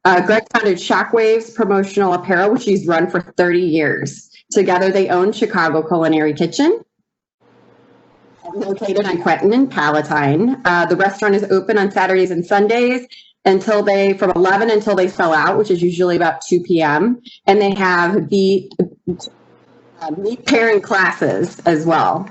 Greg founded Shockwaves Promotional Apparel, which he's run for 30 years. Together, they own Chicago Culinary Kitchen, located on Quentin and Palatine. The restaurant is open on Saturdays and Sundays from 11 until they sell out, which is usually about 2 p.m. And they have the meat pairing classes as well.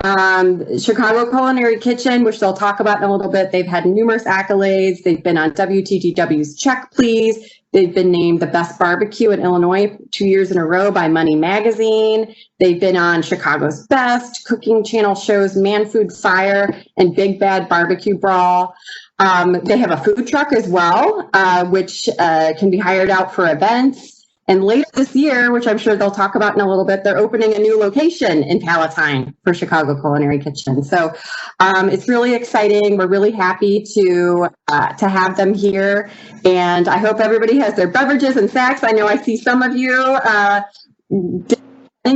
Chicago Culinary Kitchen, which they'll talk about in a little bit, they've had numerous accolades. They've been on WTTW's Check Please. They've been named the best barbecue in Illinois 2 years in a row by Money Magazine. They've been on Chicago's Best, Cooking Channel shows Man Food Fire, and Big Bad Barbecue Brawl. They have a food truck as well, which can be hired out for events. And later this year, which I'm sure they'll talk about in a little bit, they're opening a new location in Palatine for Chicago Culinary Kitchen. So it's really exciting. We're really happy to have them here. And I hope everybody has their beverages and snacks. I know I see some of you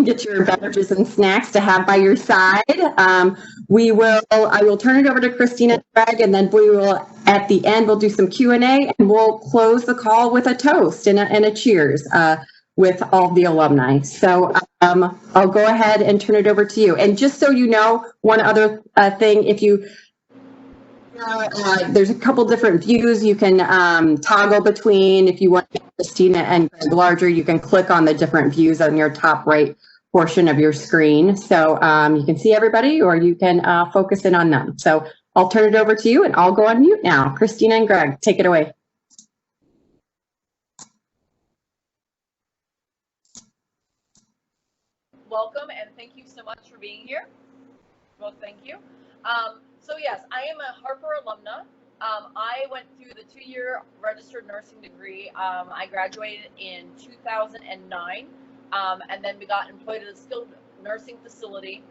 get your beverages and snacks to have by your side. I will turn it over to Kristina and Greg, and then we will, at the end, we'll do some Q&A, and we'll close the call with a toast and a cheers with all the alumni. So I'll go ahead and turn it over to you. And just so you know, one other thing, if you there's a couple different views you can toggle between. If you want Kristina and Greg larger, you can click on the different views on your top right portion of your screen. So you can see everybody, or you can focus in on them. So I'll turn it over to you, and I'll go on mute now. Kristina and Greg, take it away. Welcome, and thank you so much for being here. Well, thank you. So yes, I am a Harper Alumna. I went through the 2-year registered nursing degree. I graduated in 2009, and then we got employed at a skilled nursing facility.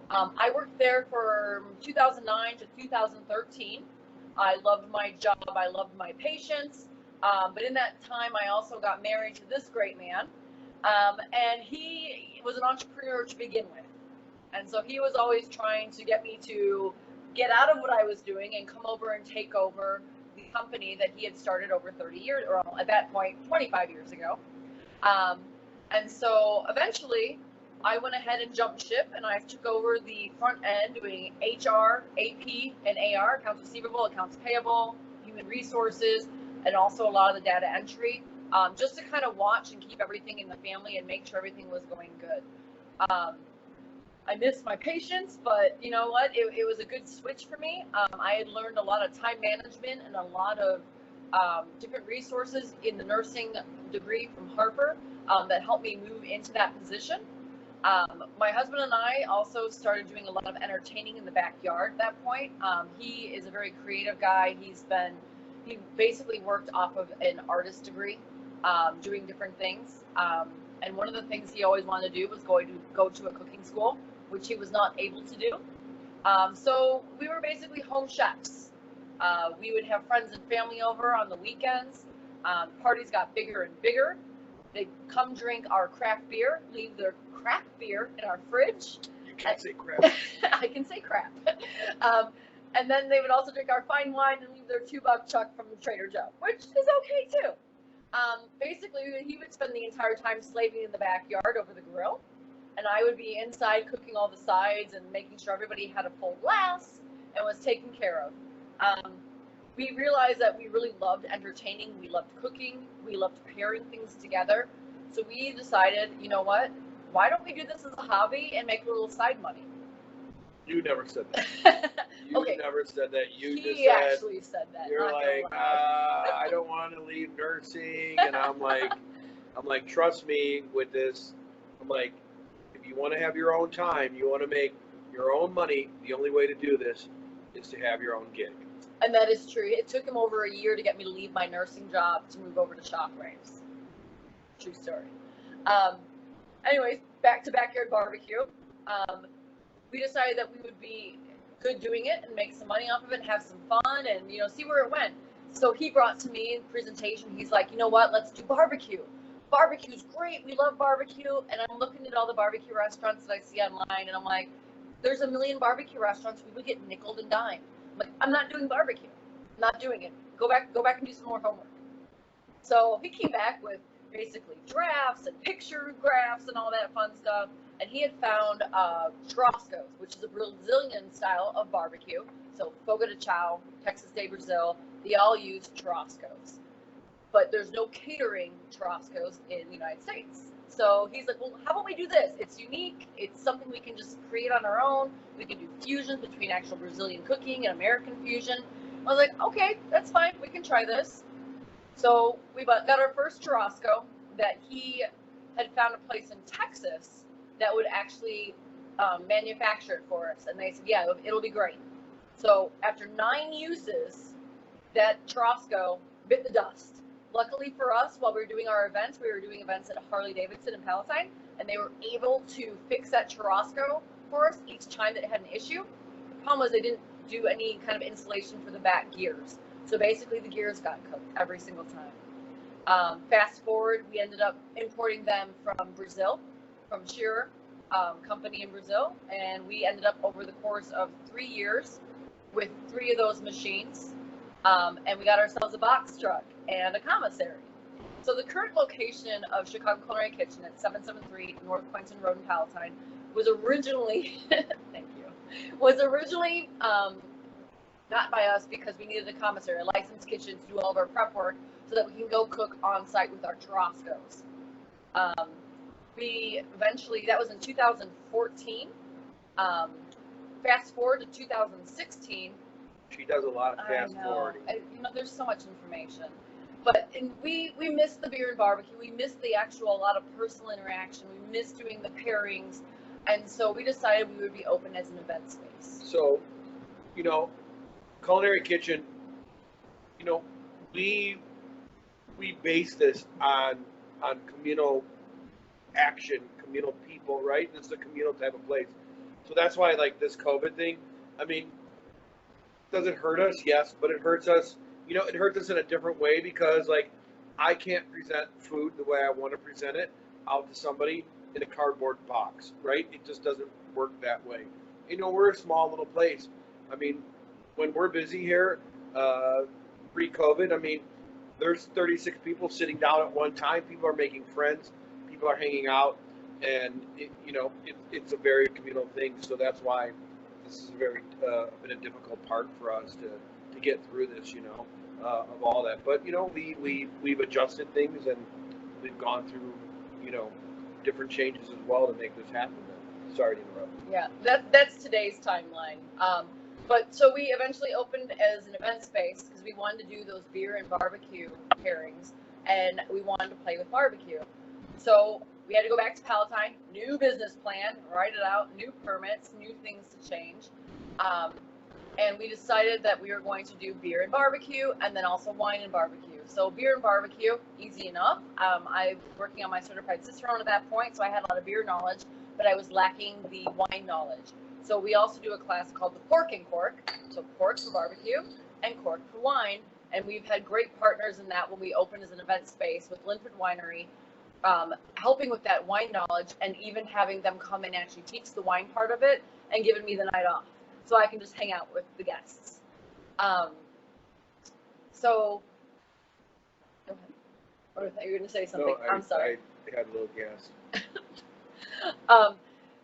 I worked there from 2009 to 2013. I loved my job. I loved my patients. But in that time, I also got married to this great man. And he was an entrepreneur to begin with. And so he was always trying to get me to get out of what I was doing and come over and take over the company that he had started over 30 years, or at that point, 25 years ago. And so eventually I went ahead and jumped ship, and I took over the front end doing HR, AP, and AR, accounts receivable, accounts payable, human resources, and also a lot of the data entry, just to kind of watch and keep everything in the family and make sure everything was going good. I missed my patients, but you know what? It was a good switch for me. I had learned a lot of time management and a lot of different resources in the nursing degree from Harper that helped me move into that position. My husband and I also started doing a lot of entertaining in the backyard at that point. He is a very creative guy. He basically worked off of an artist degree, doing different things. And one of the things he always wanted to do was go to a cooking school, which he was not able to do. So we were basically home chefs. We would have friends and family over on the weekends. Parties got bigger and bigger. They'd come drink our craft beer, leave their craft beer in our fridge. You can't say crap. I can say crap. And then they would also drink our fine wine and leave their $2 chuck from Trader Joe, which is okay too. Basically, he would spend the entire time slaving in the backyard over the grill, and I would be inside cooking all the sides and making sure everybody had a full glass and was taken care of. We realized that we really loved entertaining, we loved cooking, we loved pairing things together. So we decided, you know what? Why don't we do this as a hobby and make a little side money? You never said that. You Okay. never said that. He actually said that. You're like, I don't want to leave nursing, and I'm like, trust me with this. I'm like, if you want to have your own time, you want to make your own money, the only way to do this is to have your own gig. And that is true. It took him over a year to get me to leave my nursing job to move over to Shockwaves. True story. Anyways, back to backyard barbecue. We decided that we would be good doing it and make some money off of it, have some fun, and see where it went. So he brought to me in presentation. He's like, you know what? Let's do barbecue. Barbecue's great. We love barbecue. And I'm looking at all the barbecue restaurants that I see online, and I'm like, there's a million barbecue restaurants. We would get nickeled and dimed. I'm like, I'm not doing barbecue. I'm not doing it. Go back and do some more homework. So he came back with basically drafts and picture graphs and all that fun stuff. And he had found churrascos, which is a Brazilian style of barbecue. So Fogo de Chao, Texas de Brazil, they all use churrascos. But there's no catering churrascos in the United States. So he's like, well, how about we do this? It's unique. It's something we can just create on our own. We can do fusions between actual Brazilian cooking and American fusion. I was like, okay, that's fine. We can try this. So we got our first churrasco that he had found a place in Texas that would actually manufacture it for us. And they said, yeah, it'll be great. So after 9 uses, that churrasco bit the dust. Luckily for us, while we were doing our events, we were doing events at Harley Davidson in Palatine, and they were able to fix that churrasco for us each time that it had an issue. The problem was they didn't do any kind of installation for the back gears. So basically the gears got cooked every single time. Fast forward, we ended up importing them from Brazil, from Shearer company in Brazil, and we ended up over the course of 3 years with 3 of those machines, and we got ourselves a box truck and a commissary. So the current location of Chicago Culinary Kitchen at 773 North Quentin Road in Palatine was originally, thank you, was originally not by us because we needed a commissary, a licensed kitchen to do all of our prep work so that we can go cook on site with our churrascos. We eventually, that was in 2014. Fast forward to 2016. She does a lot of fast forwarding. There's so much information. But we missed the beer and barbecue. We missed the actual, a lot of personal interaction. We missed doing the pairings. And so we decided we would be open as an event space. So, Culinary Kitchen, we base this on communal action, communal people, right? This is a communal type of place. So that's why, like, this COVID thing, does it hurt us? Yes, but it hurts us. It hurts us in a different way because, like, I can't present food the way I want to present it out to somebody in a cardboard box, right? It just doesn't work that way. We're a small little place. When we're busy here, pre-COVID, there's 36 people sitting down at one time. People are making friends. People are hanging out, and it's a very communal thing. So that's why this is been a difficult part for us to get through this, of all that. But we've adjusted things, and we've gone through different changes as well to make this happen. Sorry to interrupt. Yeah, that's today's timeline. But so we eventually opened as an event space because we wanted to do those beer and barbecue pairings, and we wanted to play with barbecue. So we had to go back to Palatine, new business plan, write it out, new permits, new things to change. And we decided that we were going to do beer and barbecue and then also wine and barbecue. So beer and barbecue, easy enough. I was working on my certified Cicerone at that point, so I had a lot of beer knowledge, but I was lacking the wine knowledge. So we also do a class called the Pork and Cork. So pork for barbecue and cork for wine. And we've had great partners in that when we opened as an event space with Linford Winery, helping with that wine knowledge and even having them come and actually teach the wine part of it and giving me the night off so I can just hang out with the guests. So, go ahead. Or I thought you were going to say something. No, I'm sorry. I had a little gas.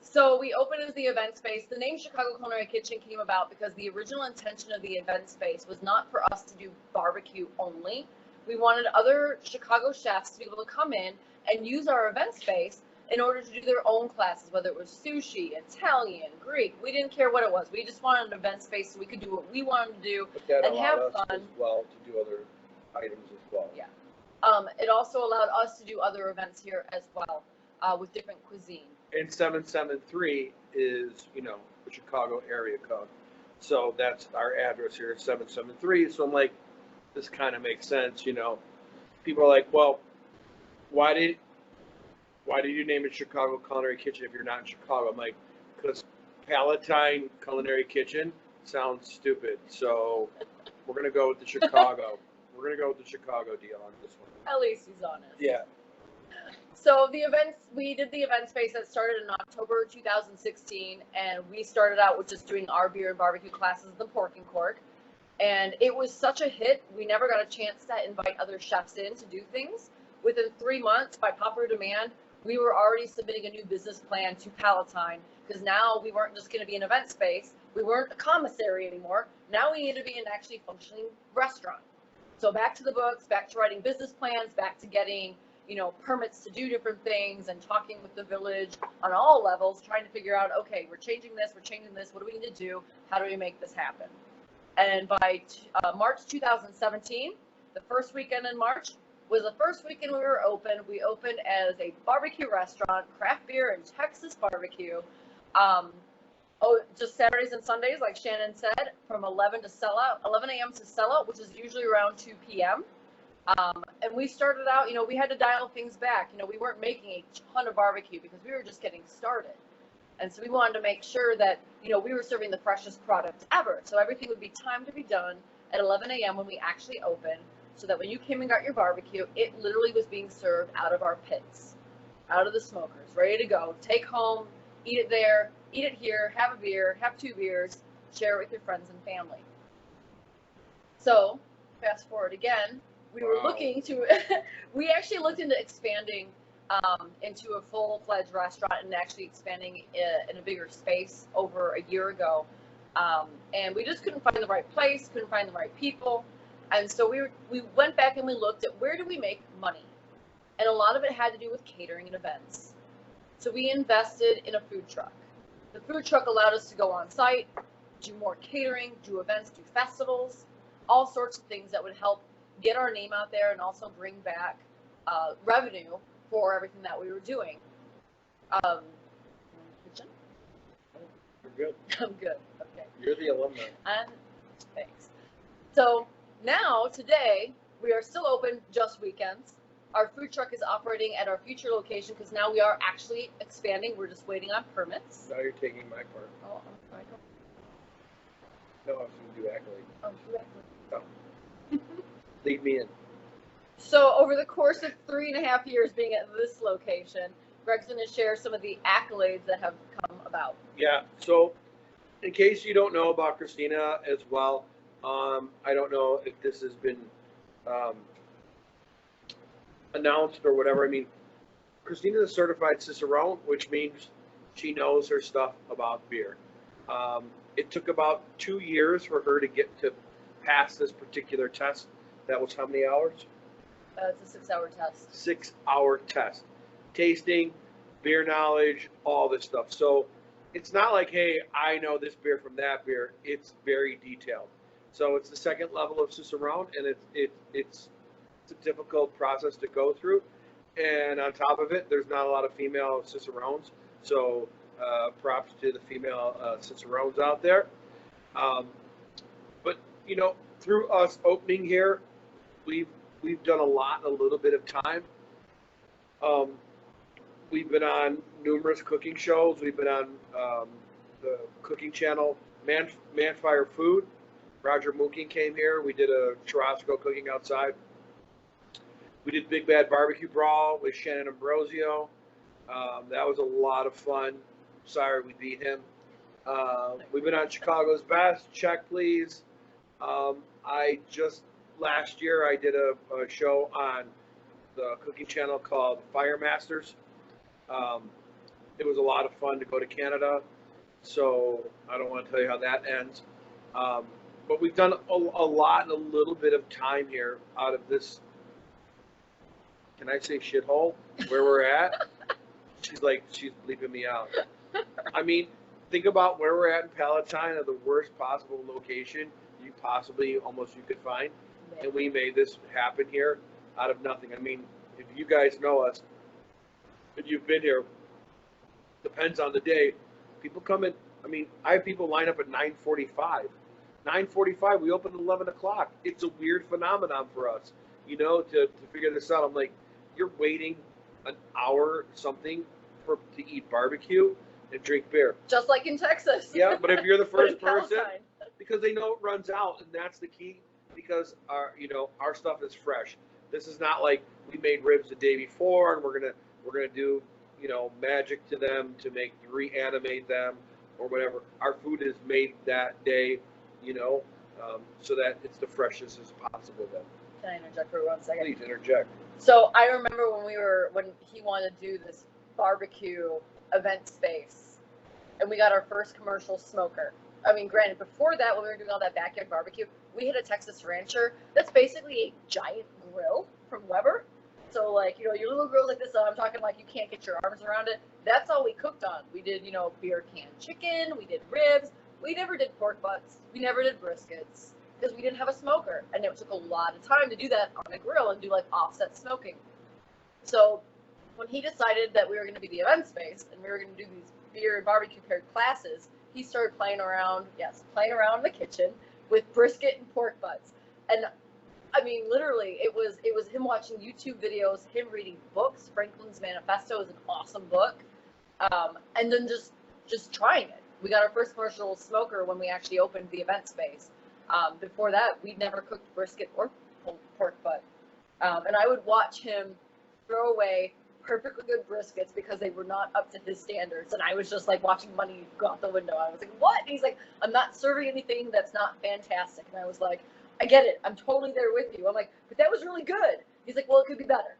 So we opened as the event space. The name Chicago Culinary Kitchen came about because the original intention of the event space was not for us to do barbecue only. We wanted other Chicago chefs to be able to come in and use our event space in order to do their own classes, whether it was sushi, Italian, Greek. We didn't care what it was. We just wanted an event space so we could do what we wanted to do and have fun. As well to do other items as well. Yeah. It also allowed us to do other events here as well with different cuisine. And 773 is, the Chicago area code. So that's our address here, 773. So I'm like, this kind of makes sense, People are like, well, why did you name it Chicago Culinary Kitchen if you're not in Chicago? I'm like, because Palatine Culinary Kitchen sounds stupid. So we're going to go with the Chicago. We're going to go with the Chicago deal on this one. At least he's honest. Yeah. So we did the event space that started in October 2016, and we started out with just doing our beer and barbecue classes, the Pork and Cork. And it was such a hit, we never got a chance to invite other chefs in to do things. Within 3 months, by popular demand, we were already submitting a new business plan to Palatine, because now we weren't just going to be an event space. We weren't a commissary anymore. Now we need to be an actually functioning restaurant. So back to the books, back to writing business plans, back to getting, permits to do different things and talking with the village on all levels, trying to figure out, okay, we're changing this, what do we need to do? How do we make this happen? And by March 2017, the first weekend in March was the first weekend we were open. We opened as a barbecue restaurant, craft beer and Texas barbecue. Just Saturdays and Sundays, like Shannon said, from 11 a.m. to sellout, which is usually around 2 p.m. And we started out, we had to dial things back. We weren't making a ton of barbecue because we were just getting started. And so we wanted to make sure that, we were serving the freshest product ever. So everything would be timed to be done at 11 a.m. when we actually opened, so that when you came and got your barbecue, it literally was being served out of our pits, out of the smokers, ready to go. Take home, eat it there, eat it here, have a beer, have 2 beers, share it with your friends and family. So fast forward again, we were looking to, we actually looked into expanding into a full-fledged restaurant and actually expanding in a bigger space over a year ago. And we just couldn't find the right place, couldn't find the right people. And so we went back and we looked at where do we make money? And a lot of it had to do with catering and events. So we invested in a food truck. The food truck allowed us to go on site, do more catering, do events, do festivals, all sorts of things that would help get our name out there and also bring back revenue for everything that we were doing. Kitchen? You're good. I'm good. Okay. You're the alumna. And thanks. So now, today, we are still open just weekends. Our food truck is operating at our future location because now we are actually expanding. We're just waiting on permits. Now you're taking my part. Oh, I'm sorry. No, I was going to do accolade. Oh, do that. No. Leave me in. So over the course of 3.5 years being at this location, Greg's going to share some of the accolades that have come about. Yeah, so in case you don't know about Kristina as well, I don't know if this has been announced or whatever. I mean, Kristina is a certified Cicerone, which means she knows her stuff about beer. It took about 2 years for her to get to pass this particular test. That was how many hours? It's a 6-hour test. 6-hour test. Tasting, beer knowledge, all this stuff. So it's not like, hey, I know this beer from that beer. It's very detailed. So it's the second level of Cicerone, and it's a difficult process to go through. And on top of it, there's not a lot of female Cicerones. So props to the female Cicerones out there. But, through us opening here, we've done a lot in a little bit of time. We've been on numerous cooking shows. We've been on the cooking channel, Manfire Food. Roger Mooking came here. We did a churrasco cooking outside. We did Big Bad Barbecue Brawl with Shannon Ambrosio. That was a lot of fun. Sorry we beat him. We've been on Chicago's Best. Check, please. Last year I did a show on the cooking channel called Fire Masters. It was a lot of fun to go to Canada, so I don't want to tell you how that ends. But we've done a lot in a little bit of time here out of this, can I say shithole, where we're at? She's bleeping me out. I mean, think about where we're at in Palatine, at the worst possible location you could find. And we made this happen here out of nothing. I mean, if you guys know us, if you've been here, depends on the day. People come in. I mean, I have people line up at 9:45. 9:45, we open at 11 o'clock. It's a weird phenomenon for us, to figure this out. I'm like, you're waiting an hour something to eat barbecue and drink beer. Just like in Texas. Yeah, but if you're the first person, because they know it runs out, and that's the key. Because our stuff is fresh. This is not like we made ribs the day before and we're gonna do magic to them to reanimate them or whatever. Our food is made that day. so that it's the freshest as possible. Then Can I interject for 1 second? please interject. So I remember when he wanted to do this barbecue event space, and we got our first commercial smoker. I mean, granted, before that, when we were doing all that backyard barbecue, we had a Texas Rancher. That's basically a giant grill from Weber. So, like, your little grill like this, I'm talking like you can't get your arms around it. That's all we cooked on. We did, beer can chicken. We did ribs. We never did pork butts. We never did briskets because we didn't have a smoker. And it took a lot of time to do that on a grill and do, like, offset smoking. So when he decided that we were going to be the event space and we were going to do these beer and barbecue paired classes, he started playing around in the kitchen with brisket and pork butts. And I mean, literally, it was him watching YouTube videos, him reading books. Franklin's Manifesto is an awesome book. And then just trying it. We got our first commercial smoker when we actually opened the event space. Before that, we'd never cooked brisket or pork butt. And I would watch him throw away perfectly good briskets because they were not up to his standards. And I was just like watching money go out the window. I was like, what? And he's like, I'm not serving anything that's not fantastic. And I was like, I get it. I'm totally there with you. I'm like, but that was really good. He's like, well, it could be better.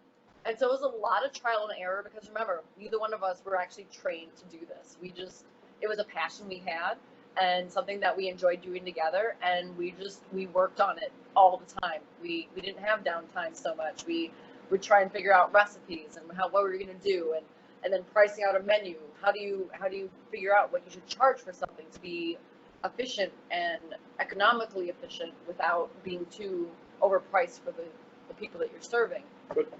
And so it was a lot of trial and error because remember, neither one of us were actually trained to do this. It was a passion we had and something that we enjoyed doing together. And we worked on it all the time. We didn't have downtime so much. We would try and figure out recipes and what we were going to do and then pricing out a menu. How do you figure out what you should charge for something to be efficient and economically efficient without being too overpriced for the people that you're serving? But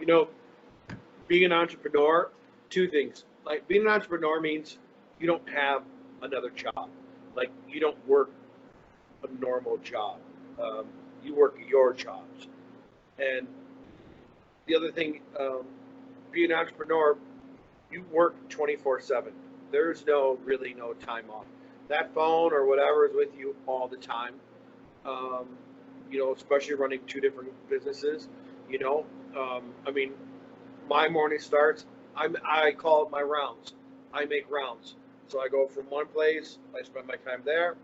being an entrepreneur, two things. Like being an entrepreneur means you don't have another job. Like you don't work a normal job. You work your jobs. And the other thing, being an entrepreneur, you work 24/7. There's really no time off. That phone or whatever is with you all the time. Especially running two different businesses. I mean, my morning starts. I call it my rounds. I make rounds. So I go from one place. I spend my time there.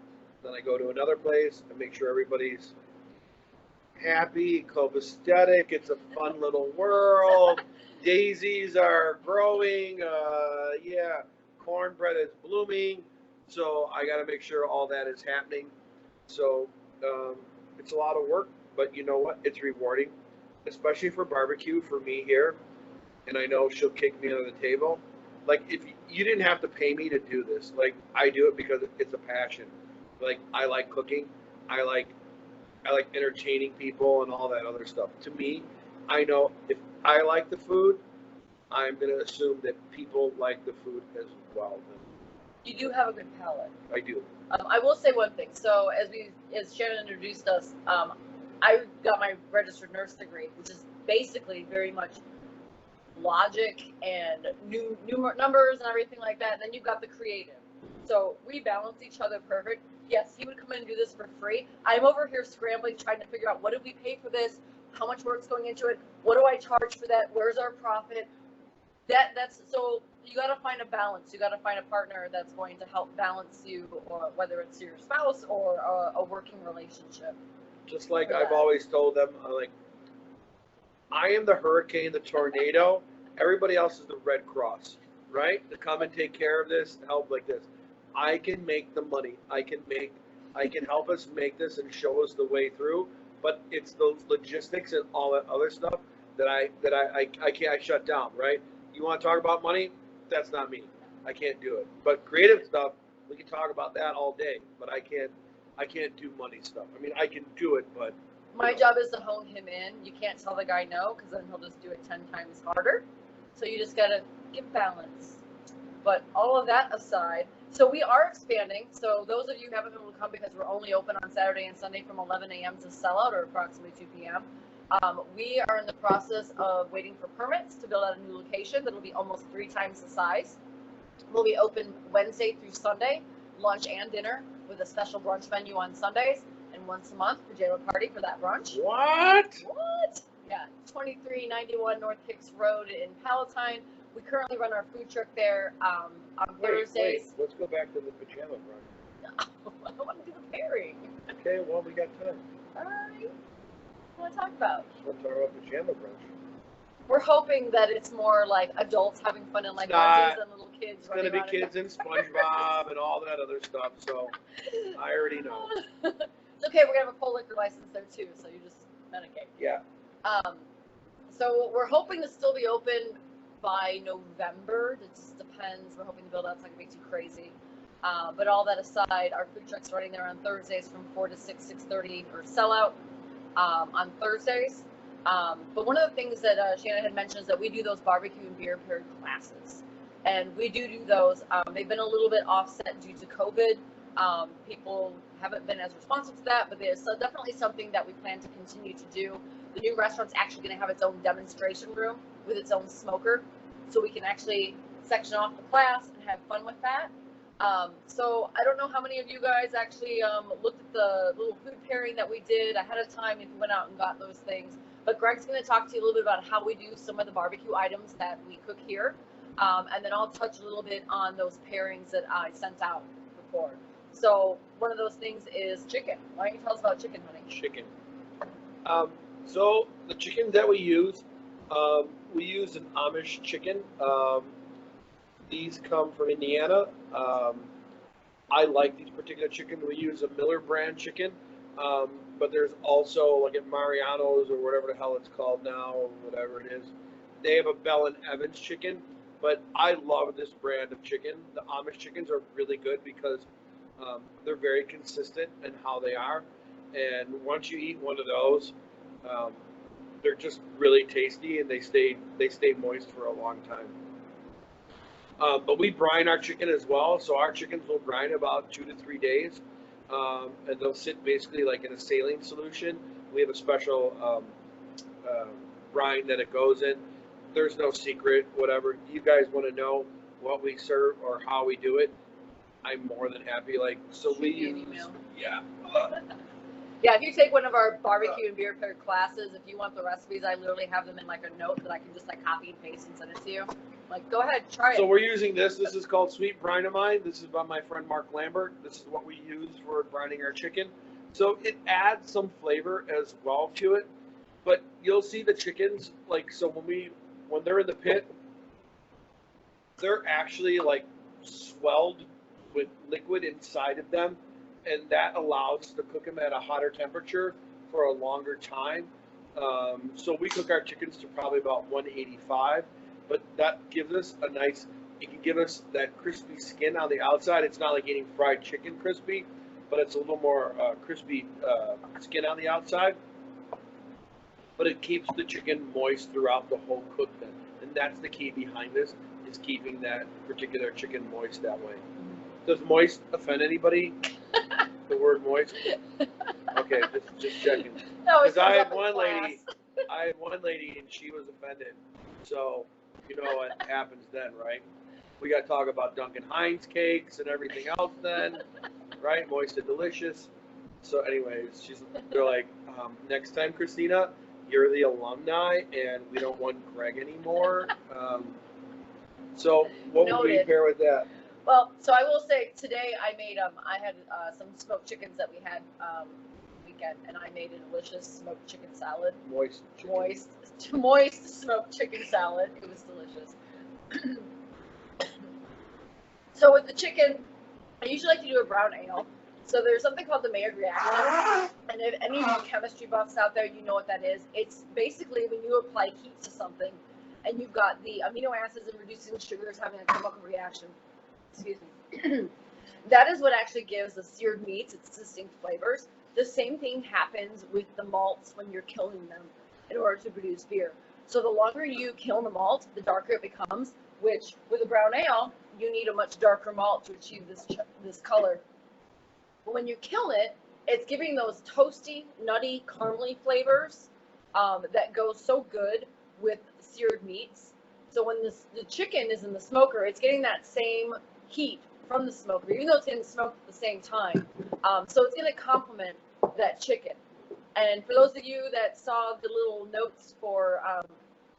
Then I go to another place and make sure everybody's happy, copacetic. It's a fun little world. Daisies are growing. Cornbread is blooming. So I got to make sure all that is happening. So it's a lot of work, but you know what? It's rewarding, especially for barbecue for me here. And I know she'll kick me under the table. Like if you didn't have to pay me to do this, like I do it because it's a passion. Like I like cooking. I like entertaining people and all that other stuff. To me, I know if I like the food, I'm going to assume that people like the food as well. You do have a good palate. I do. I will say one thing. So as Shannon introduced us, I got my registered nurse degree, which is basically very much logic and new numbers and everything like that. And then you've got the creative. So we balance each other perfect. Yes, he would come in and do this for free. I'm over here scrambling, trying to figure out what did we pay for this, how much work's going into it, what do I charge for that, where's our profit. That's so you got to find a balance. You got to find a partner that's going to help balance you, or whether it's your spouse or a working relationship. Just like I've always told them, I am the hurricane, the tornado. Everybody else is the Red Cross, right? To come and take care of this, help like this. I can make the money. I can help us make this and show us the way through. But it's those logistics and all that other stuff that I shut down, right? You want to talk about money? That's not me. I can't do it. But creative stuff, we can talk about that all day. But I can't do money stuff. I mean, I can do it, but my job is to hone him in. You can't tell the guy no, because then he'll just do it 10 times harder. So you just gotta get balance. But all of that aside, so we are expanding. So those of you who haven't been able to come because we're only open on Saturday and Sunday from 11 a.m. to sellout, or approximately 2 p.m. We are in the process of waiting for permits to build out a new location that'll be almost 3 times the size. We'll be open Wednesday through Sunday, lunch and dinner, with a special brunch menu on Sundays, and once a month for J-Lo Party for that brunch. What? Yeah, 2391 North Hicks Road in Palatine. We currently run our food truck there on Thursdays. Wait, let's go back to the pajama brunch. I want to do the pairing. Okay, well, we got time. All right. What do you want to talk about? We'll talk about pajama brunch. We're hoping that it's more like adults having fun in like It's not. bunches and little kids. It's going to be kids in SpongeBob and all that other stuff, so I already know. It's okay, we're going to have a full liquor license there too, so you just medicate. Yeah. So we're hoping to still be open by November. It just depends. We're hoping the build out's not going to be too crazy. But all that aside, our food truck's running there on Thursdays from 4 to 6, 6:30, or sellout on Thursdays. But one of the things that Shannon had mentioned is that we do those barbecue and beer paired classes. And we do those. They've been a little bit offset due to COVID. People haven't been as responsive to that, but there's definitely something that we plan to continue to do. The new restaurant's actually going to have its own demonstration room with its own smoker, so we can actually section off the class and have fun with that. So I don't know how many of you guys actually looked at the little food pairing that we did ahead of time if you went out and got those things. But Greg's going to talk to you a little bit about how we do some of the barbecue items that we cook here. And then I'll touch a little bit on those pairings that I sent out before. So one of those things is chicken. Why don't you tell us about chicken, honey? Chicken. So the chickens that we use an Amish chicken. These come from Indiana. I like these particular chickens. We use a Miller brand chicken, but there's also, like at Mariano's or whatever the hell it's called now, or whatever it is, they have a Bell and Evans chicken. But I love this brand of chicken. The Amish chickens are really good because they're very consistent in how they are. And once you eat one of those, they're just really tasty, and they stay moist for a long time. But we brine our chicken as well, so our chickens will brine about 2 to 3 days, and they'll sit basically like in a saline solution. We have a special brine that it goes in. There's no secret. Whatever you guys want to know what we serve or how we do it, I'm more than happy. Like, so we use, yeah. Yeah, if you take one of our barbecue and beer paired classes, if you want the recipes, I literally have them in like a note that I can just like copy and paste and send it to you. Like, go ahead, try it. So we're using this. This is called Sweet Brinemine. This is by my friend Mark Lambert. This is what we use for brining our chicken. So it adds some flavor as well to it. But you'll see the chickens, like, so when they're in the pit, they're actually like swelled with liquid inside of them, and that allows us to cook them at a hotter temperature for a longer time. So we cook our chickens to probably about 185, but that gives us a nice, it can give us that crispy skin on the outside. It's not like eating fried chicken crispy, but it's a little more crispy skin on the outside. But it keeps the chicken moist throughout the whole cook then. And that's the key behind this, is keeping that particular chicken moist that way. Does moist offend anybody? The word moist? Okay, just checking. Because I had one lady and she was offended. So, you know what happens then, right? We got to talk about Duncan Hines cakes and everything else then, right? Moist and delicious. So anyways, they're like, next time, Kristina, you're the alumni and we don't want Greg anymore. So what would we pair with that? Well, so I will say today I made I had some smoked chickens that we had weekend, and I made a delicious smoked chicken salad. Moist Smoked chicken salad. It was delicious. So with the chicken, I usually like to do a brown ale. So there's something called the Maillard reaction, and if any of you chemistry buffs out there, you know what that is. It's basically when you apply heat to something, and you've got the amino acids and reducing sugars having a chemical reaction. Excuse me. That is what actually gives the seared meats its distinct flavors. The same thing happens with the malts when you're kilning them in order to produce beer. So the longer you kill the malt, the darker it becomes, which with a brown ale, you need a much darker malt to achieve this color. But when you kill it, it's giving those toasty, nutty, caramely flavors that go so good with seared meats. So when the chicken is in the smoker, it's getting that same heat from the smoker, even though it's getting smoked at the same time. So it's going to complement that chicken. And for those of you that saw the little notes for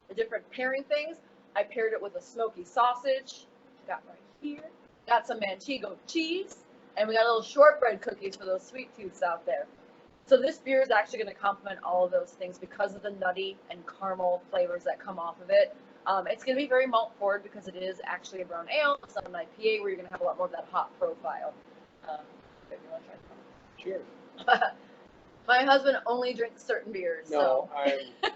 the different pairing things, I paired it with a smoky sausage. Got right here. Got some Manchego cheese. And we got little shortbread cookies for those sweet tooths out there. So this beer is actually going to complement all of those things because of the nutty and caramel flavors that come off of it. It's going to be very malt forward because it is actually a brown ale. It's not an IPA where you're going to have a lot more of that hot profile. If you want to try Cheers. My husband only drinks certain beers. No, so.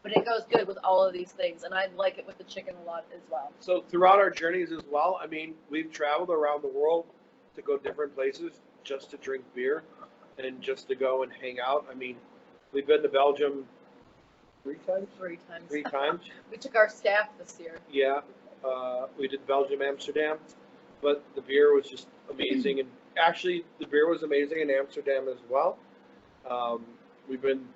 But it goes good with all of these things, and I like it with the chicken a lot as well. So throughout our journeys as well, I mean, we've traveled around the world to go different places just to drink beer and just to go and hang out. I mean, we've been to Belgium 3 times? 3 times. 3 times. We took our staff this year. Yeah. We did Belgium, Amsterdam, but the beer was just amazing. And actually, the beer was amazing in Amsterdam as well. We've been,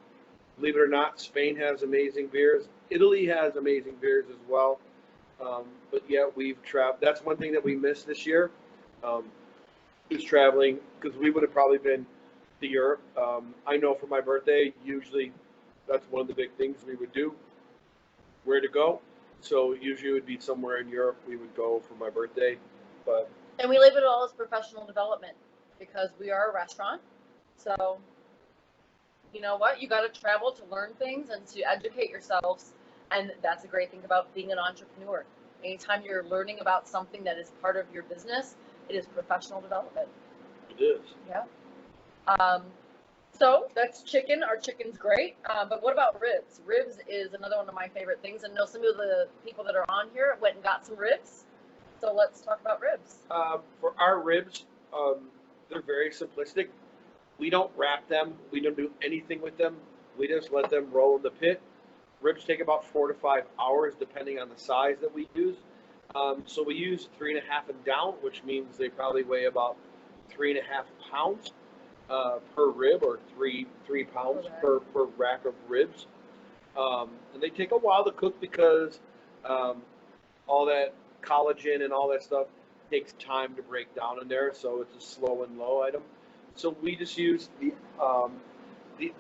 believe it or not, Spain has amazing beers. Italy has amazing beers as well. But yeah, we've traveled. That's one thing that we missed this year. Is traveling, because we would have probably been to Europe. I know for my birthday, usually that's one of the big things we would do, where to go. So usually it would be somewhere in Europe we would go for my birthday. But And we label it all as professional development because we are a restaurant. So you know what? You got to travel to learn things and to educate yourselves. And that's a great thing about being an entrepreneur. Anytime you're learning about something that is part of your business, it is professional development. it is. Yeah. So that's chicken. Our chicken's great. But what about ribs? Ribs is another one of my favorite things. And know some of the people that are on here went and got some ribs. So let's talk about ribs. For our ribs, they're very simplistic. We don't wrap them. We don't do anything with them. We just let them roll in the pit. Ribs take about 4 to 5 hours, depending on the size that we use. So we use 3.5 and down, which means they probably weigh about 3.5 pounds per rib, or three pounds per rack of ribs. And they take a while to cook because all that collagen and all that stuff takes time to break down in there. So it's a slow and low item. So we just use the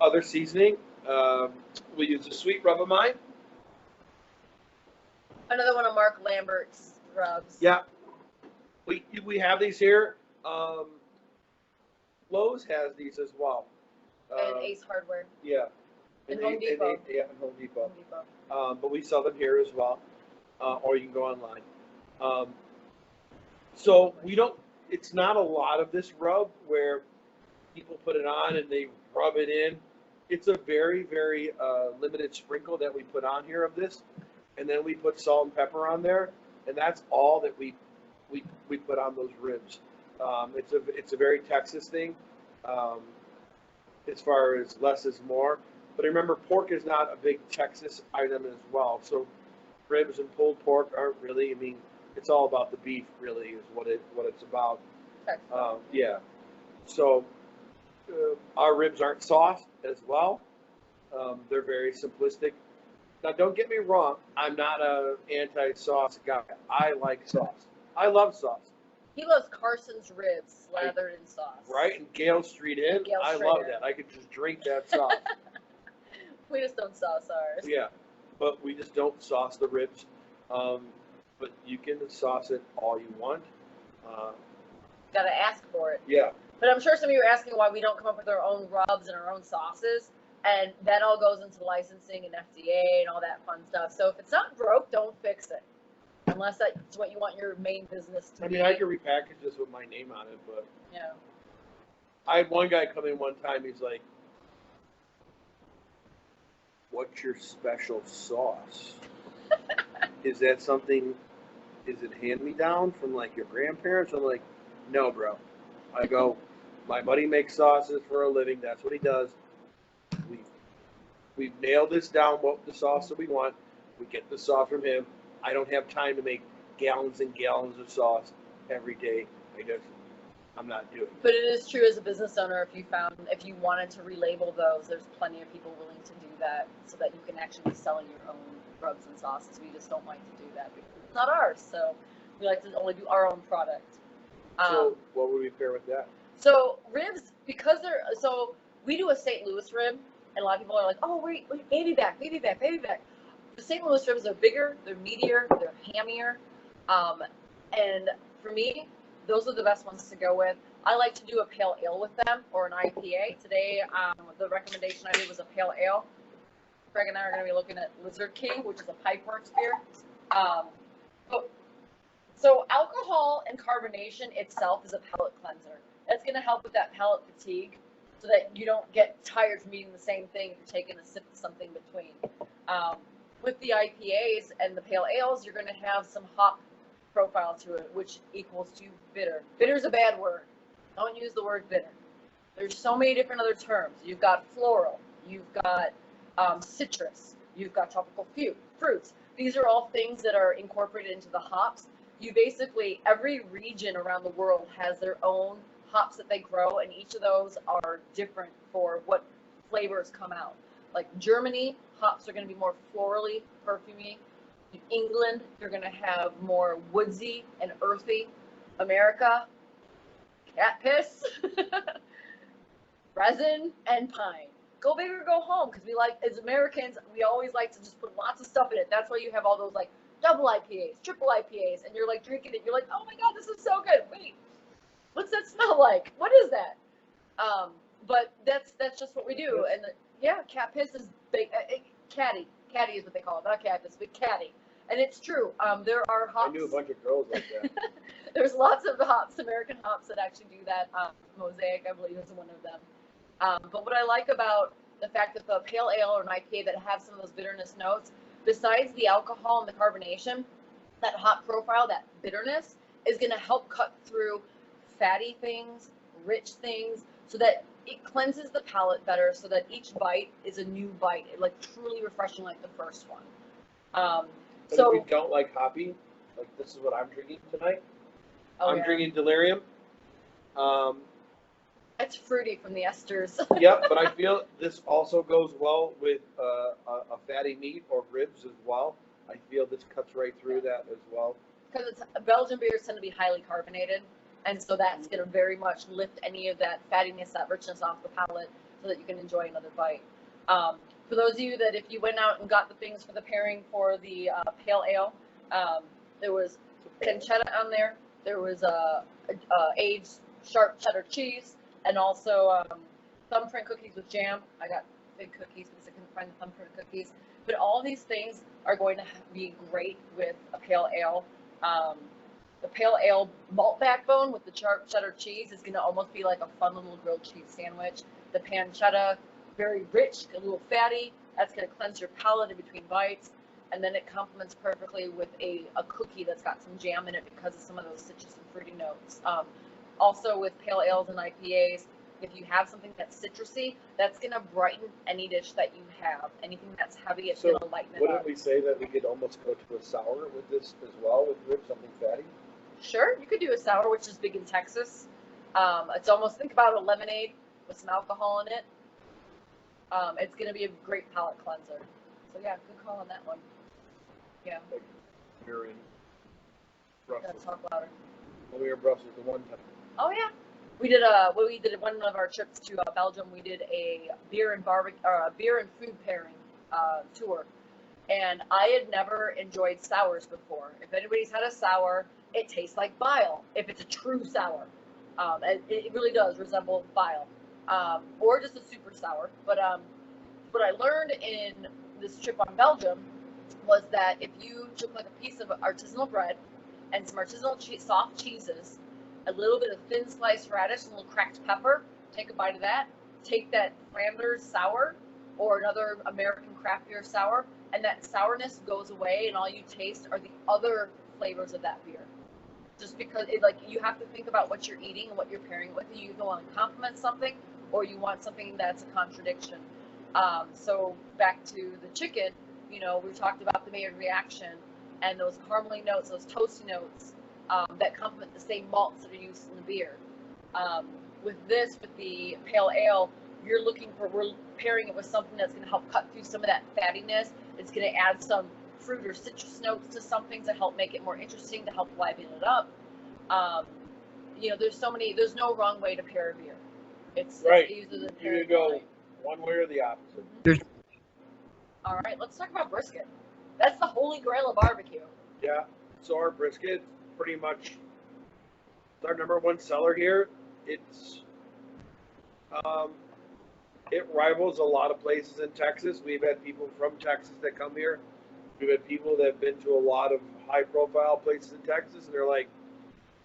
other seasoning. We use the sweet rub of mine. Another one of Mark Lambert's rubs. Yeah, we have these here. Lowe's has these as well. And Ace Hardware. Yeah. And Home Depot. Yeah, and Home Depot. Home Depot. But we sell them here as well, or you can go online. So we don't. It's not a lot of this rub where people put it on and they rub it in. It's a very, very limited sprinkle that we put on here of this, and then we put salt and pepper on there, and that's all that we put on those ribs. It's a very Texas thing, as far as less is more. But remember, pork is not a big Texas item as well. So ribs and pulled pork aren't really. I mean, it's all about the beef, really, is what it's about. Yeah. So our ribs aren't sauced as well. They're very simplistic. Now, don't get me wrong. I'm not a anti-sauce guy. I like sauce. I love sauce. He loves Carson's ribs slathered in sauce. Right? And Gale Street Inn. I love that. I could just drink that sauce. We just don't sauce ours. Yeah. But we just don't sauce the ribs. But you can sauce it all you want. Got to ask for it. Yeah. But I'm sure some of you are asking why we don't come up with our own rubs and our own sauces. And that all goes into licensing and FDA and all that fun stuff. So if it's not broke, don't fix it. Unless that's what you want your main business to be. I mean, I could repackage this with my name on it, but yeah. I had one guy come in one time. He's like, "What's your special sauce? Is that something? Is it hand-me-down from like your grandparents?" I'm like, "No, bro." I go, "My buddy makes sauces for a living. That's what he does. We've nailed this down. What the sauce that we want. We get the sauce from him. I don't have time to make gallons and gallons of sauce every day. I'm not doing it." But it is true as a business owner, if you wanted to relabel those, there's plenty of people willing to do that so that you can actually be selling your own rubs and sauces. We just don't like to do that because it's not ours. So we like to only do our own product. So what would we pair with that? So ribs, so we do a St. Louis rib, and a lot of people are like, "Oh, wait, baby back. The St. Louis ribs are bigger, they're meatier, they're hammier, and for me, those are the best ones to go with. I like to do a pale ale with them or an IPA. Today, the recommendation I did was a pale ale. Greg and I are going to be looking at Lizard King, which is a Pipeworks beer. So alcohol and carbonation itself is a palate cleanser. That's going to help with that palate fatigue so that you don't get tired from eating the same thing if you're taking a sip of something between. With the IPAs and the pale ales, you're going to have some hop profile to it, which equals to bitter. Bitter is a bad word. Don't use the word bitter. There's so many different other terms. You've got floral. You've got citrus. You've got tropical fruits. These are all things that are incorporated into the hops. You basically, every region around the world has their own hops that they grow, and each of those are different for what flavors come out. Like Germany, hops are going to be more florally, perfumey. In England, you're going to have more woodsy and earthy. America, cat piss, resin, and pine. Go big or go home, because we like, as Americans, we always like to just put lots of stuff in it. That's why you have all those like double IPAs, triple IPAs, and you're like drinking it. You're like, oh my God, this is so good. Wait, what's that smell like? What is that? But that's just what we do. And yeah, cat piss is big. Caddy is what they call it, not cat piss, but caddy. And it's true. There are hops. I knew a bunch of girls like that. There's lots of hops, American hops, that actually do that. Mosaic, I believe, is one of them. But what I like about the fact that the pale ale or an IPA that have some of those bitterness notes, besides the alcohol and the carbonation, that hop profile, that bitterness, is going to help cut through fatty things, rich things, so that it cleanses the palate better, so that each bite is a new bite, like truly refreshing like the first one. But if you don't like hoppy, like this is what I'm drinking tonight. I'm drinking Delirium. It's fruity from the esters. Yep, but I feel this also goes well with a fatty meat or ribs as well. I feel this cuts right through that as well. Because Belgian beers tend to be highly carbonated, and so that's going to very much lift any of that fattiness, that richness off the palate, so that you can enjoy another bite. For those of you that if you went out and got the things for the pairing for the pale ale, there was pancetta on there. There was aged sharp cheddar cheese, and also thumbprint cookies with jam. I got big cookies because I couldn't find the thumbprint cookies. But all these things are going to be great with a pale ale. The pale ale malt backbone with the sharp cheddar cheese is going to almost be like a fun little grilled cheese sandwich. The pancetta, very rich, a little fatty. That's going to cleanse your palate in between bites. And then it complements perfectly with a cookie that's got some jam in it because of some of those citrus and fruity notes. Also with pale ales and IPAs, if you have something that's citrusy, that's going to brighten any dish that you have. Anything that's heavy, it's going to lighten it up. Wouldn't we say that we could almost go to a sour with this as well, with ribs, something fatty? Sure, you could do a sour, which is big in Texas. It's almost, think about a lemonade with some alcohol in it. It's going to be a great palate cleanser. So yeah, good call on that one. Yeah. Like you're in Brussels. Gotta talk louder. When we were in Brussels the one time. Oh yeah. We did one of our trips to Belgium. We did a beer and food pairing tour, and I had never enjoyed sours before. If anybody's had a sour, it tastes like bile. If it's a true sour, it really does resemble bile, or just a super sour. But what I learned in this trip on Belgium was that if you took like a piece of artisanal bread and some artisanal soft cheeses, a little bit of thin sliced radish, and a little cracked pepper, take a bite of that, take that Flanders sour or another American craft beer sour, and that sourness goes away, and all you taste are the other flavors of that beer. Just because you have to think about what you're eating and what you're pairing with. You either want to complement something or you want something that's a contradiction. So back to the chicken, we talked about the Maillard reaction and those caramely notes, those toasty notes that complement the same malts that are used in the beer. With the pale ale, we're pairing it with something that's going to help cut through some of that fattiness. It's going to add some fruit or citrus notes to something to help make it more interesting, to help liven it up. There's no wrong way to pair a beer. It's right. Easy to you pair can go one way or the opposite. Mm-hmm. All right, let's talk about brisket. That's the holy grail of barbecue. Yeah, so our brisket pretty much It's our number one seller here. It's it rivals a lot of places in Texas. We've had people from Texas that come here. We've had people that have been to a lot of high profile places in Texas, and they're like,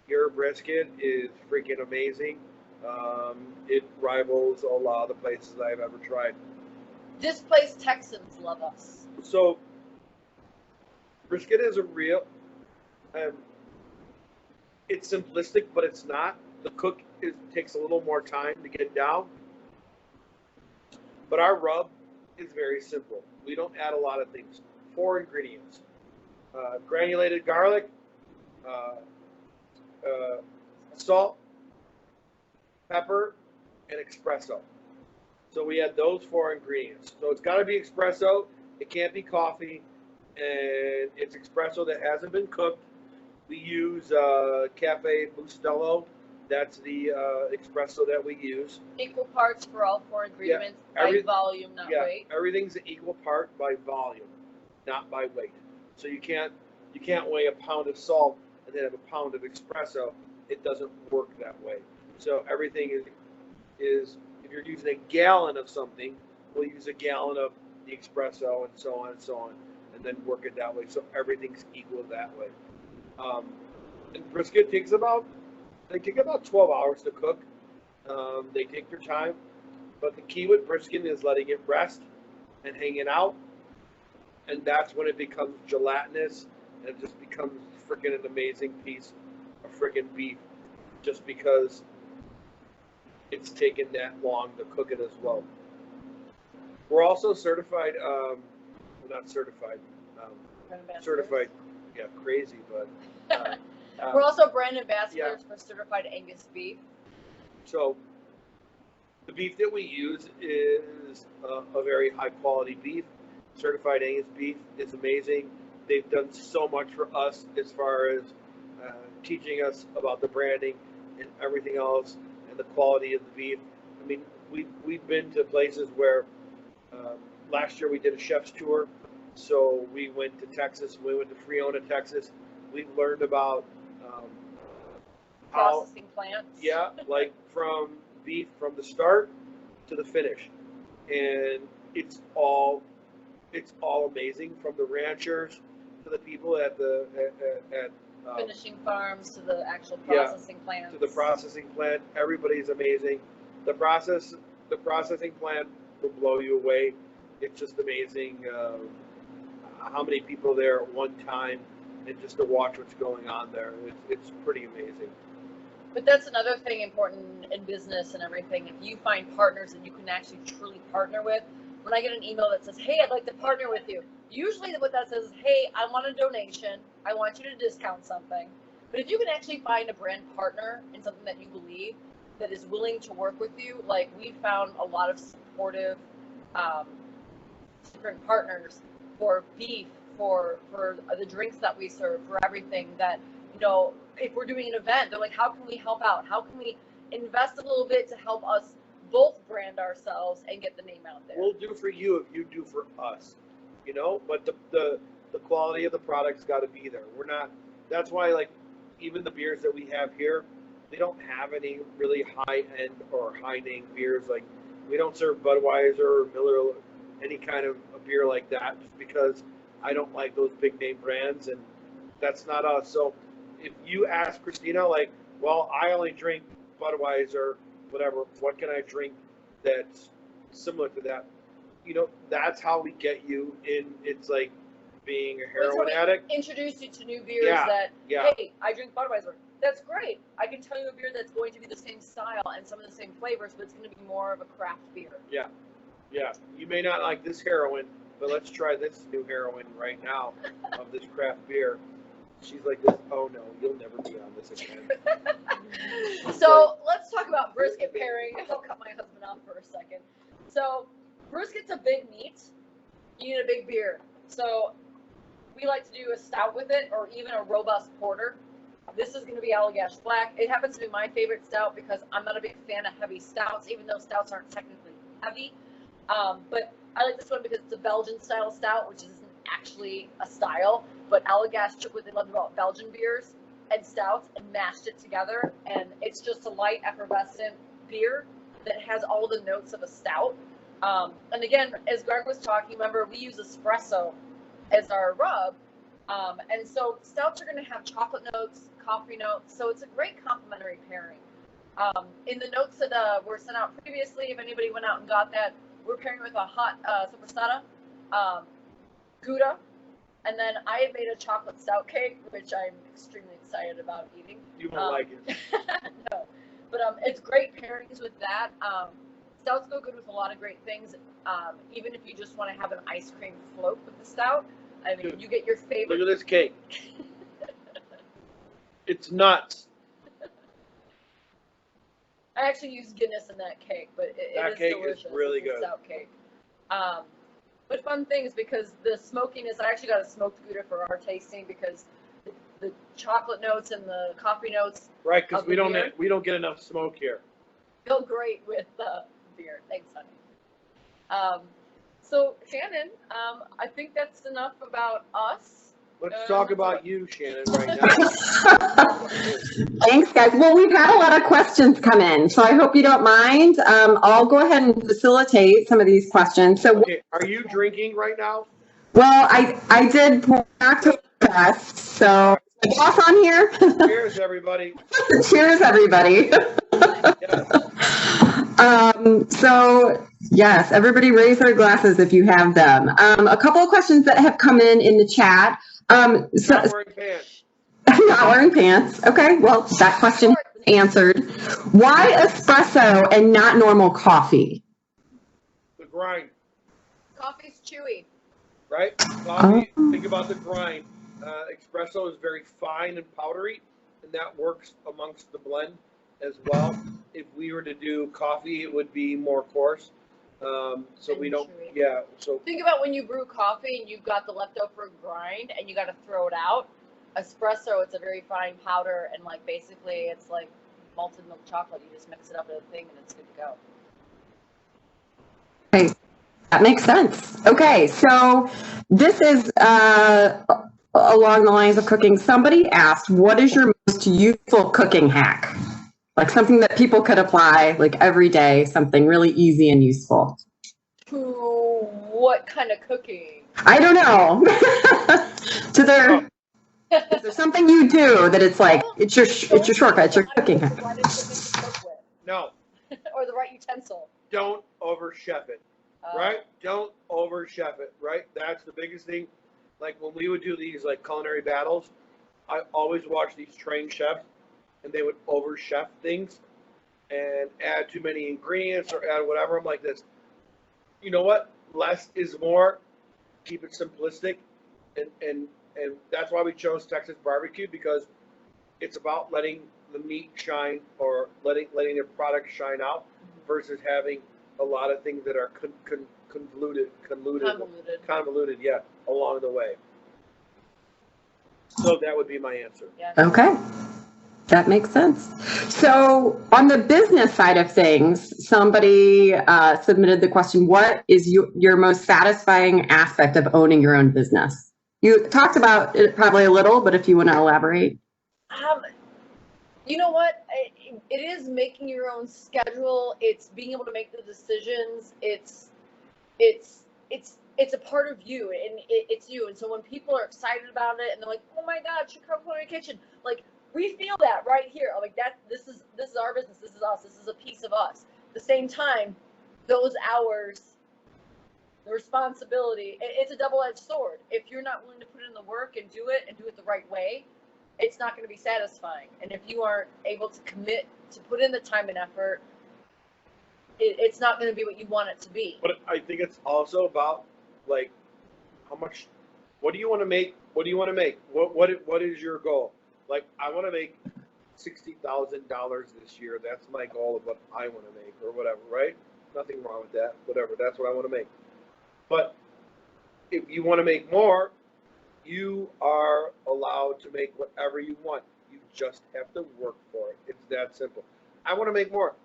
your brisket is freaking amazing. It rivals a lot of the places I've ever tried. This place, Texans love us. So, brisket is a real, it's simplistic, but it's not. The cook takes a little more time to get down. But our rub is very simple. We don't add a lot of things. 4 ingredients. Granulated garlic, salt, pepper, and espresso. So we add those 4 ingredients. So it's got to be espresso. It can't be coffee. And it's espresso that hasn't been cooked. We use Cafe Bustelo. That's the espresso that we use. Equal parts for all 4 ingredients by volume, not weight. Everything's an equal part by volume, not by weight. So you can't weigh a pound of salt and then have a pound of espresso. It doesn't work that way. So everything is if you're using a gallon of something, we'll use a gallon of the espresso and so on, and then work it that way. So everything's equal that way. And brisket takes about 12 hours to cook. They take their time, but the key with brisket is letting it rest and hanging out, and that's when it becomes gelatinous and it just becomes freaking an amazing piece of freaking beef, just because it's taken that long to cook it as well. We're also certified, not certified, certified, yeah, crazy, but. We're also brand ambassadors for certified Angus beef. So the beef that we use is a very high quality beef. Certified Angus beef is amazing. They've done so much for us as far as teaching us about the branding and everything else and the quality of the beef. I mean, we've been to places where last year we did a chef's tour. So we went to Texas. We went to Freona, Texas. We learned about processing plants. Yeah, like from beef from the start to the finish, and it's all amazing, from the ranchers to the people at finishing farms to the actual processing plants. To the processing plant. Everybody's amazing. The processing plant will blow you away. It's just amazing how many people there at one time, and just to watch what's going on there. It's pretty amazing. But that's another thing important in business and everything. If you find partners that you can actually truly partner with, when I get an email that says, hey, I'd like to partner with you, usually what that says is, hey, I want a donation. I want you to discount something. But if you can actually find a brand partner in something that you believe that is willing to work with you, like we found a lot of supportive different partners for beef, for the drinks that we serve, for everything that, you know, if we're doing an event, they're like, how can we help out? How can we invest a little bit to help us both brand ourselves and get the name out there? We'll do for you if you do for us, you know, but the quality of the product's got to be there. We're not, that's why, like, even the beers that we have here, they don't have any really high end or high name beers. Like, we don't serve Budweiser or Miller, any kind of a beer like that, just because I don't like those big name brands, and that's not us. So if you ask Kristina, like, well, I only drink Budweiser, whatever, what can I drink that's similar to that? You know, that's how we get you in. It's like being a heroin addict. Introduce you to new beers hey, I drink Budweiser. That's great. I can tell you a beer that's going to be the same style and some of the same flavors, but it's going to be more of a craft beer. Yeah. Yeah. You may not like this heroin, but let's try this new heroin right now of this craft beer. She's like this, oh no, you'll never be on this again. So let's talk about brisket pairing. I'll cut my husband off for a second. So brisket's a big meat. You need a big beer. So we like to do a stout with it, or even a robust porter. This is going to be Allagash Black. It happens to be my favorite stout because I'm not a big fan of heavy stouts, even though stouts aren't technically heavy. But I like this one because it's a Belgian style stout, which isn't actually a style. But Allagash took what they loved about Belgian beers and stouts and mashed it together, and it's just a light effervescent beer that has all the notes of a stout. And again, as Greg was talking, remember we use espresso as our rub, and so stouts are going to have chocolate notes, coffee notes, so it's a great complementary pairing. In the notes that were sent out previously, if anybody went out and got that, we're pairing with a hot sopressata, Gouda, and then I had made a chocolate stout cake, which I'm extremely excited about eating. You won't like it. No, but it's great pairings with that. Stouts go good with a lot of great things. Even if you just want to have an ice cream float with the stout, I mean, Dude, you get your favorite. Look at this cake. It's nuts. I actually use Guinness in that cake, but That is cake delicious. is really It's a good. stout cake. But fun things, because the smokiness, I actually got a smoked Gouda for our tasting because the chocolate notes and the coffee notes Right, because Of the beer? we don't get enough smoke here. go great with beer. Thanks, honey. So Shannon, I think that's enough about us. Let's talk about you, Shannon, right now. Thanks, guys. Well, we've had a lot of questions come in, so I hope you don't mind. I'll go ahead and facilitate some of these questions. So, Okay, are you drinking right now? well, I did pour back to test. So, the boss on here. Cheers, everybody. Cheers, everybody. Yes. So, yes, everybody raise their glasses if you have them. A couple of questions that have come in the chat. Not wearing pants. Not wearing pants. Okay, well, that question answered. Why espresso and not normal coffee? The grind, Coffee's chewy. right? Coffee, think about the grind. Espresso is very fine and powdery, and that works amongst the blend as well. If we were to do coffee, it would be more coarse. So And we don't, chewy. yeah, so Think about when you brew coffee and you've got the leftover grind and you got to throw it out. Espresso, it's a very fine powder, and like basically it's like malted milk chocolate. You just mix it up in a thing and it's good to go. Okay, that makes sense. Okay, so this is along the lines of cooking. Somebody asked, what is your most useful cooking hack? Like something that people could apply like every day, something really easy and useful. To what kind of cooking? I don't know. Is there something you do that it's like, it's your shortcut, it's your cooking hack? The right equipment to cook with, no, or the right utensil. don't over chef it, right? Don't over chef it, right? That's the biggest thing. Like when we would do these like culinary battles, I always watch these trained chefs, and they would over chef things and add too many ingredients or add whatever. I'm like this. You know what? Less is more. Keep it simplistic, and that's why we chose Texas barbecue, because it's about letting the meat shine, or letting the product shine out, versus having a lot of things that are convoluted, yeah, along the way. So that would be my answer. Yeah. Okay, that makes sense. So on the business side of things, somebody submitted the question, what is your most satisfying aspect of owning your own business? You talked about it probably a little, but if you want to elaborate. You know what? It is making your own schedule. It's being able to make the decisions. It's a part of you, and it's you. And so when people are excited about it, and they're like, "Oh my God, Chicago Culinary Kitchen!" Like we feel that right here. Like that. This is our business. This is us. This is a piece of us. At the same time, those hours, the responsibility, it's a double-edged sword. If you're not willing to put in the work and do it the right way, it's not going to be satisfying. And if you aren't able to commit to put in the time and effort, it's not going to be what you want it to be. But I think it's also about like how much. What do you want to make? What do you want to make? What is your goal? Like I want to make $60,000 this year. That's my goal of what I want to make, or whatever. Right? Nothing wrong with that. Whatever. That's what I want to make. But if you want to make more, you are allowed to make whatever you want. You just have to work for it. It's that simple. I want to make more.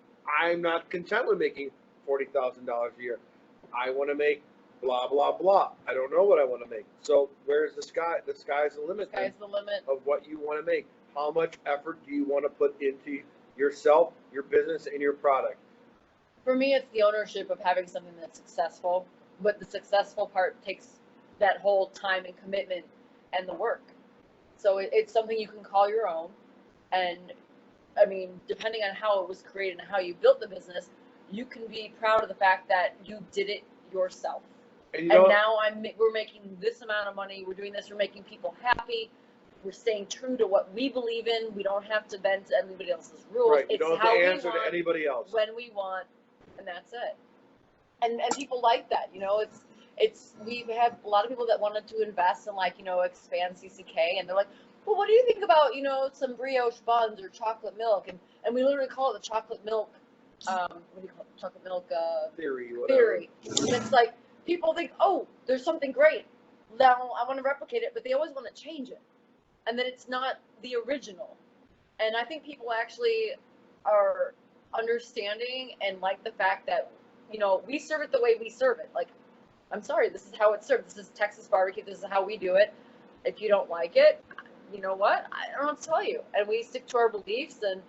I'm not content with making $40,000 a year. I want to make blah, blah, blah. I don't know what I want to make. So where's the sky? The sky's the limit. Sky's the limit. Of what you want to make. how much effort do you want to put into yourself, your business, and your product? For me, it's the ownership of having something that's successful, but the successful part takes that whole time and commitment and the work. So it's something you can call your own. And I mean, depending on how it was created and how you built the business, you can be proud of the fact that you did it yourself. And, And now we're making this amount of money. We're doing this. We're making people happy. We're staying true to what we believe in. We don't have to bend to anybody else's rules. right, you It's don't have how to we answer to want, anybody else. when we want, and that's it. And people like that. You know, it's we've had a lot of people that wanted to invest and, like, you know, expand CCK, and they're like, well, what do you think about, you know, some brioche buns or chocolate milk? And we literally call it the chocolate milk. What do you call it? Chocolate milk Theory, whatever. theory. And it's like, people think, oh, there's something great. Now I want to replicate it, but they always want to change it. And then it's not the original. And I think people actually are understanding and like the fact that, you know, we serve it the way we serve it. Like, I'm sorry, this is how it's served. This is Texas barbecue. This is how we do it. If you don't like it, you know what? I don't know what to tell you. And we stick to our beliefs, and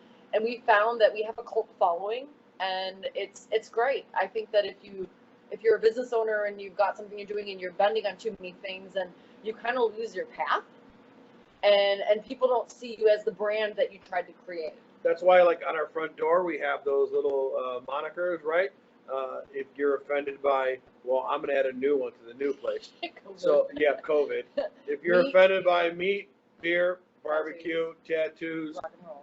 we found that we have a cult following, and it's great. I think that if you're a business owner and you've got something you're doing and you're bending on too many things, and you kind of lose your path, and people don't see you as the brand that you tried to create. That's why, like, on our front door, we have those little monikers, right? If you're offended by, well, I'm going to add a new one to the new place. So, yeah, COVID. If you're offended by meat, beer, barbecue, tattoos,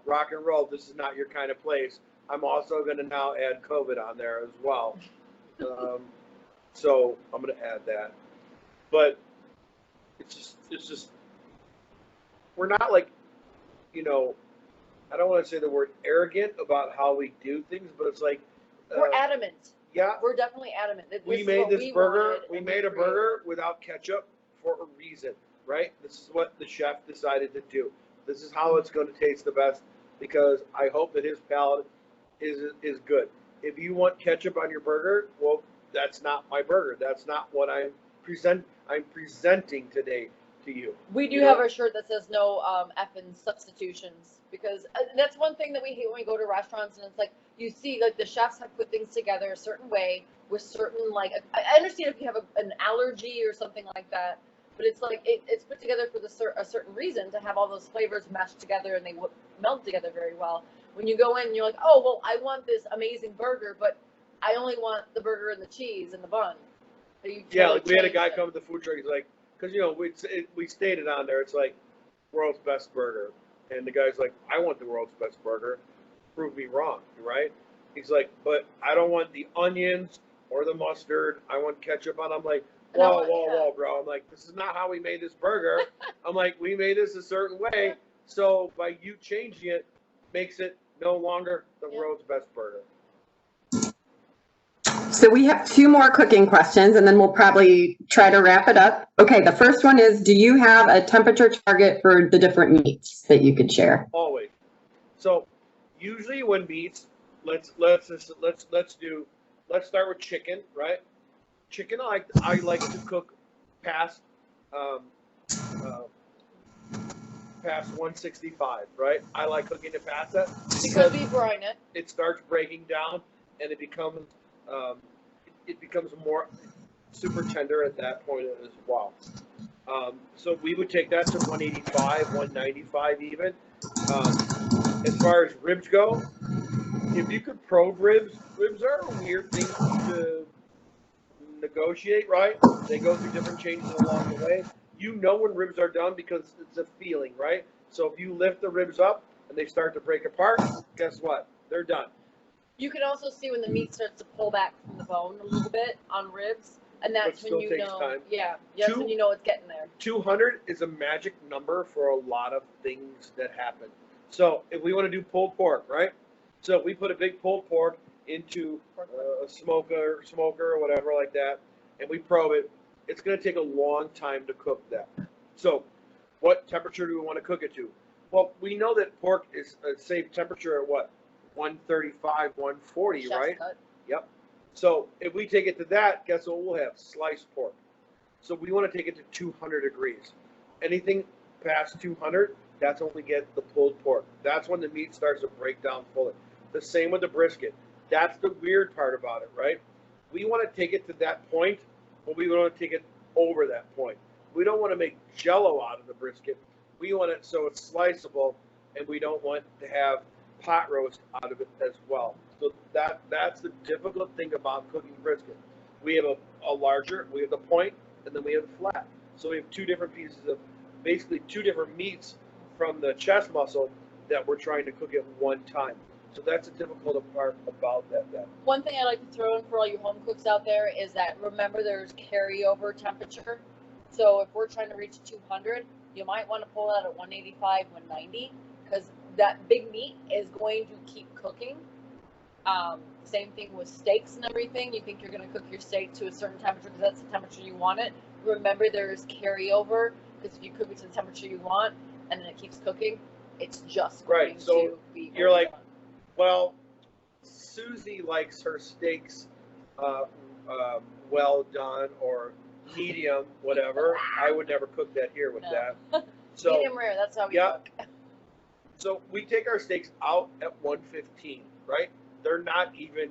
rock and roll, this is not your kind of place. I'm also going to now add COVID on there as well. So I'm going to add that. But it's just, we're not, like, you know, I don't want to say the word arrogant about how we do things, but it's like, we're adamant. Yeah. We're definitely adamant. We made this burger. We made a burger without ketchup for a reason, right? This is what the chef decided to do. This is how it's going to taste the best, because I hope that his palate is good. If you want ketchup on your burger, well, that's not my burger. That's not what I'm presenting today to you. We do have a shirt that says no effing substitutions, because that's one thing that we hate when we go to restaurants, and it's like, you see, like, the chefs have put things together a certain way with certain, like, I understand if you have an allergy or something like that, but it's like it's put together for a certain reason, to have all those flavors meshed together and they meld together very well. When you go in and you're like, oh, well, I want this amazing burger, but I only want the burger and the cheese and the bun. Yeah, like, we had a guy come to the food truck. He's like, because, you know, we stated on there, it's like world's best burger, and the guy's like, I want the world's best burger. Prove me wrong, right? He's like, but I don't want the onions or the mustard. I want ketchup on. I'm like, whoa, bro. I'm like, this is not how we made this burger. I'm like, we made this a certain way, so by you changing it, makes it no longer the world's best burger. So we have two more cooking questions, and then we'll probably try to wrap it up. Okay, the first one is, do you have a temperature target for the different meats that you could share? Always. So usually when meats, let's start with chicken, right? Chicken, I like to cook past 165, right? I like cooking it past that because we brine it. It starts breaking down, and it becomes more super tender at that point as well. So we would take that to 185, 195 even. As far as ribs go, if you could probe ribs are a weird thing to negotiate, right? They go through different changes along the way. You know when ribs are done because it's a feeling, right? So if you lift the ribs up and they start to break apart, guess what? They're done. You can also see when the meat starts to pull back from the bone a little bit on ribs, and that's when you know. Time. Yeah, that's when you know it's getting there. 200 is a magic number for a lot of things that happen. So if we want to do pulled pork, right? So we put a big pulled pork into a smoker or whatever like that, and we probe it. It's going to take a long time to cook that. So what temperature do we want to cook it to? Well, we know that pork is a safe temperature at what? 135, 140, Chef's right? cut. Yep. So if we take it to that, guess what we'll have? Sliced pork. So we want to take it to 200 degrees. Anything past 200, That's when we get the pulled pork. That's when the meat starts to break down fully. The same with the brisket. That's the weird part about it, right? We want to take it to that point, but we want to take it over that point. We don't want to make jello out of the brisket. We want it so it's sliceable, and we don't want to have pot roast out of it as well. So that's the difficult thing about cooking brisket. We have a larger, we have the point, and then we have the flat. So we have two different pieces of, basically two different meats from the chest muscle that we're trying to cook at one time. So that's a difficult part about that. One thing I like to throw in for all you home cooks out there is that remember there's carryover temperature. So if we're trying to reach 200, you might want to pull out at 185, 190, because that big meat is going to keep cooking. Same thing with steaks and everything. You think you're going to cook your steak to a certain temperature because that's the temperature you want it. Remember there's carryover, because if you cook it to the temperature you want and then it keeps cooking, it's just going to be you're like, well, Susie likes her steaks well done or medium, whatever. I would never cook that here with that. So medium rare, that's how we cook. So we take our steaks out at 115, right? They're not even,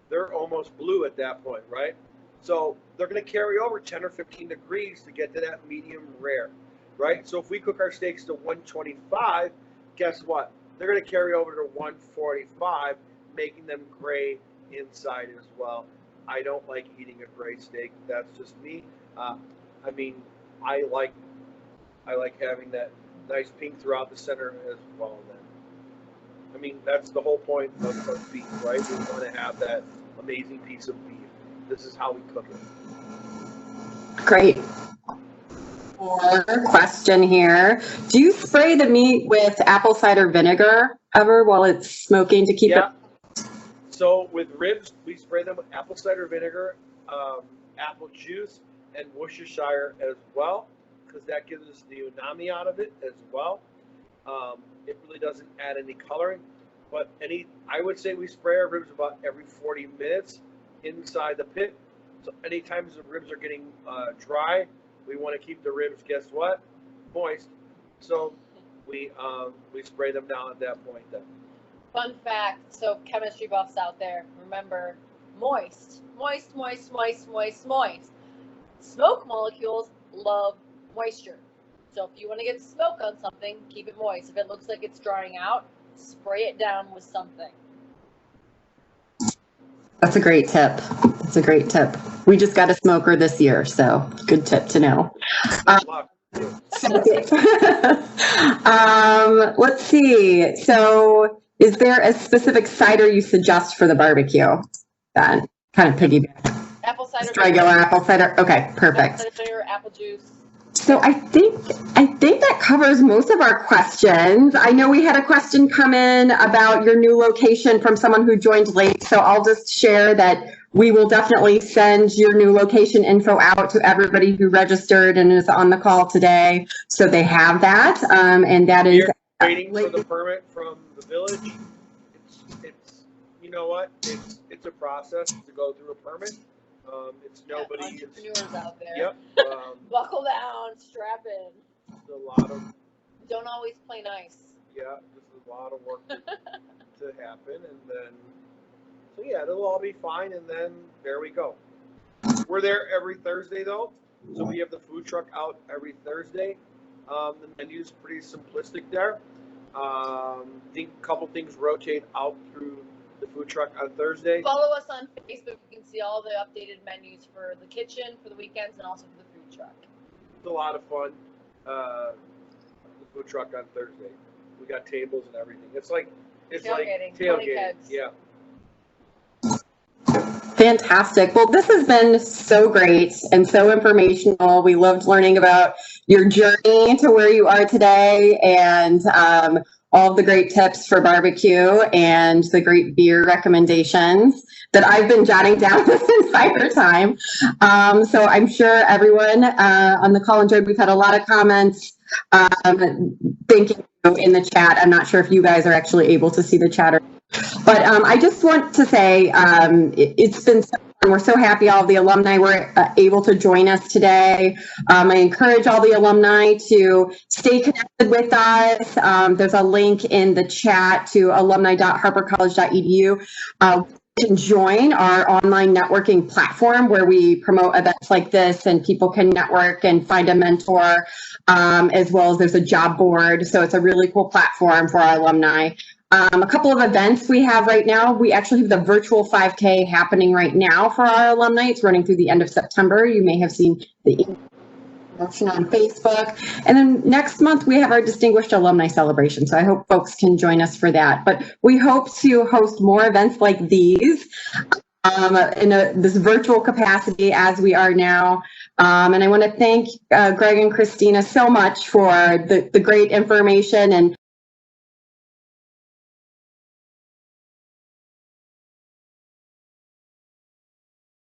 they're almost blue at that point, right? So they're going to carry over 10 or 15 degrees to get to that medium rare, right? So if we cook our steaks to 125, guess what? They're going to carry over to 145, making them gray inside as well. I don't like eating a gray steak. That's just me. I mean, I like having that nice pink throughout the center as well. Then, I mean, that's the whole point of beef, right? We want to have that amazing piece of beef. This is how we cook it. Great. Question here. Do you spray the meat with apple cider vinegar ever while it's smoking to keep it? So with ribs, we spray them with apple cider vinegar, apple juice, and Worcestershire as well, because that gives us the umami out of it as well. It really doesn't add any coloring, but I would say we spray our ribs about every 40 minutes inside the pit. So anytime the ribs are getting dry, we want to keep the ribs, guess what? Moist. So we spray them down at that point then. Fun fact, so chemistry buffs out there, remember, moist. Smoke molecules love moisture. So if you want to get smoke on something, keep it moist. If it looks like it's drying out, spray it down with something. That's a great tip. That's a great tip. We just got a smoker this year, so good tip to know. Let's see. So is there a specific cider you suggest for the barbecue? Then kind of piggyback. Apple cider. Just regular apple cider. Okay, perfect. Apple cider, apple juice. So I think that covers most of our questions. I know we had a question come in about your new location from someone who joined late, so I'll just share that we will definitely send your new location info out to everybody who registered and is on the call today, so they have that. And that is waiting for the permit from the village. It's you know what? It's a process to go through a permit. It's nobody. Entrepreneurs out there. Yep. Buckle down, strap in. It's a lot of. Don't always play nice. Yeah, there's a lot of work to happen, and then. So yeah, it'll all be fine, and then there we go. We're there every Thursday though, so we have the food truck out every Thursday. The menu's pretty simplistic there. Think a couple things rotate out through the food truck on Thursday. Follow us on Facebook. You can see all the updated menus for the kitchen, for the weekends, and also for the food truck. It's a lot of fun. The food truck on Thursday. We got tables and everything. It's like tailgating. Yeah. Fantastic. Well, this has been so great and so informational. We loved learning about your journey to where you are today and all of the great tips for barbecue and the great beer recommendations that I've been jotting down this entire time. So I'm sure everyone on the call enjoyed. We've had a lot of comments. Thank you in the chat. I'm not sure if you guys are actually able to see the chat, but I just want to say it's been so And we're so happy all of the alumni were able to join us today. I encourage all the alumni to stay connected with us. There's a link in the chat to alumni.harpercollege.edu. You can join our online networking platform where we promote events like this and people can network and find a mentor, as well as there's a job board. So it's a really cool platform for our alumni. A couple of events we have right now. We actually have the virtual 5K happening right now for our alumni. It's running through the end of September. You may have seen the promotion on Facebook. And then next month we have our Distinguished Alumni Celebration. So I hope folks can join us for that. But we hope to host more events like these in this virtual capacity as we are now. And I want to thank Greg and Kristina so much for the great information and